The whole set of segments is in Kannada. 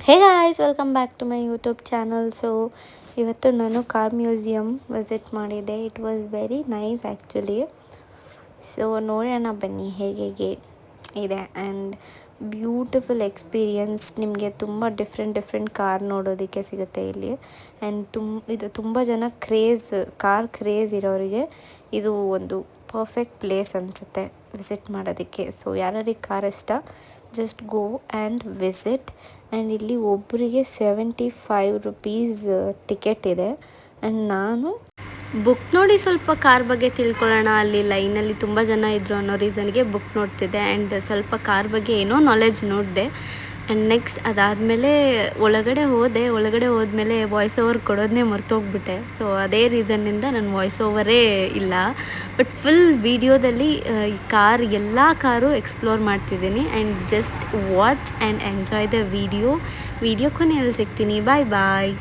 Hey guys, welcome back to my YouTube channel. So ಇವತ್ತು ನಾನು ಕಾರ್ ಮ್ಯೂಸಿಯಂ ವಿಸಿಟ್ ಮಾಡಿದ್ದೆ. It was very nice actually. So ನೋಡೋಣ ಬನ್ನಿ ಹೇಗೆ ಇದೆ. And beautiful experience. ನಿಮಗೆ ತುಂಬ ಡಿಫ್ರೆಂಟ್ ಕಾರ್ ನೋಡೋದಕ್ಕೆ ಸಿಗುತ್ತೆ ಇಲ್ಲಿ. ಆ್ಯಂಡ್ ಇದು ತುಂಬ ಜನ ಕಾರ್ ಕ್ರೇಜ್ ಇರೋರಿಗೆ ಇದು ಒಂದು ಪರ್ಫೆಕ್ಟ್ ಪ್ಲೇಸ್ ಅನಿಸುತ್ತೆ ವಿಸಿಟ್ ಮಾಡೋದಕ್ಕೆ. ಸೊ ಯಾರಿಗೆ ಕಾರ್ ಇಷ್ಟ, just go and visit. And ಇಲ್ಲಿ ಒಬ್ಬರಿಗೆ 75 ರುಪೀಸ್ ಟಿಕೆಟ್ ಇದೆ. ಆ್ಯಂಡ್ ನಾನು ಬುಕ್ ನೋಡಿ ಸ್ವಲ್ಪ ಕಾರ್ ಬಗ್ಗೆ ತಿಳ್ಕೊಳ್ಳೋಣ, ಅಲ್ಲಿ ಲೈನಲ್ಲಿ ತುಂಬ ಜನ ಇದ್ದರು ಅನ್ನೋ ರೀಸನ್ಗೆ ಬುಕ್ ನೋಡ್ತಿದ್ದೆ. ಆ್ಯಂಡ್ ಸ್ವಲ್ಪ ಕಾರ್ ಬಗ್ಗೆ ಏನೋ ನಾಲೆಜ್ ನೋಡಿದೆ. ಆ್ಯಂಡ್ ನೆಕ್ಸ್ಟ್ ಅದಾದಮೇಲೆ ಒಳಗಡೆ ಹೋದ್ಮೇಲೆ ವಾಯ್ಸ್ ಓವರ್ ಕೊಡೋದನ್ನೇ ಮರ್ತೋಗ್ಬಿಟ್ಟೆ. ಸೊ ಅದೇ ರೀಸನ್ನಿಂದ ನನ್ನ ವಾಯ್ಸ್ ಓವರೇ ಇಲ್ಲ. ಬಟ್ ಫುಲ್ ವೀಡಿಯೋದಲ್ಲಿ ಈ ಎಲ್ಲ ಕಾರು ಎಕ್ಸ್ಪ್ಲೋರ್ ಮಾಡ್ತಿದ್ದೀನಿ. And just watch and enjoy the video ಕೊನೆಯಲ್ಲಿ ಸಿಗ್ತೀನಿ. ಬಾಯ್.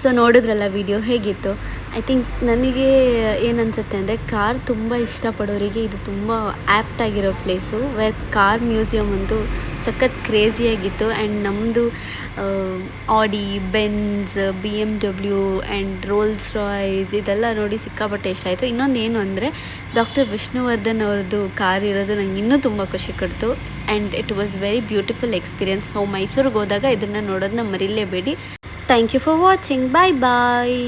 ಸೊ ನೋಡಿದ್ರಲ್ಲ ವಿಡಿಯೋ ಹೇಗಿತ್ತು. ಐ ಥಿಂಕ್ ನನಗೆ ಏನನ್ಸುತ್ತೆ ಅಂದರೆ ಕಾರ್ ತುಂಬ ಇಷ್ಟಪಡೋರಿಗೆ ಇದು ತುಂಬ ಆ್ಯಪ್ಟ್ ಆಗಿರೋ ಪ್ಲೇಸು. ಕಾರ್ ಮ್ಯೂಸಿಯಮ್ ಅಂತೂ ಸಖತ್ ಕ್ರೇಜಿಯಾಗಿತ್ತು. ಆ್ಯಂಡ್ ನಮ್ಮದು Audi, Benz, BMW and Rolls Royce ಇದೆಲ್ಲ ನೋಡಿ ಸಿಕ್ಕಾಪಟ್ಟೆ ಇಷ್ಟ ಆಯಿತು. ಇನ್ನೊಂದು ಏನು ಅಂದರೆ ಡಾಕ್ಟರ್ ವಿಷ್ಣುವರ್ಧನ್ ಅವ್ರದ್ದು ಕಾರ್ ಇರೋದು ನಂಗೆ ಇನ್ನೂ ತುಂಬ ಖುಷಿ ಕೊಡ್ತು. And it was very beautiful experience. ನಾವು ಮೈಸೂರಿಗೆ ಹೋದಾಗ ಇದನ್ನು ನೋಡೋದನ್ನ ಮರಿಲೇಬೇಡಿ. Thank you for watching. Bye bye.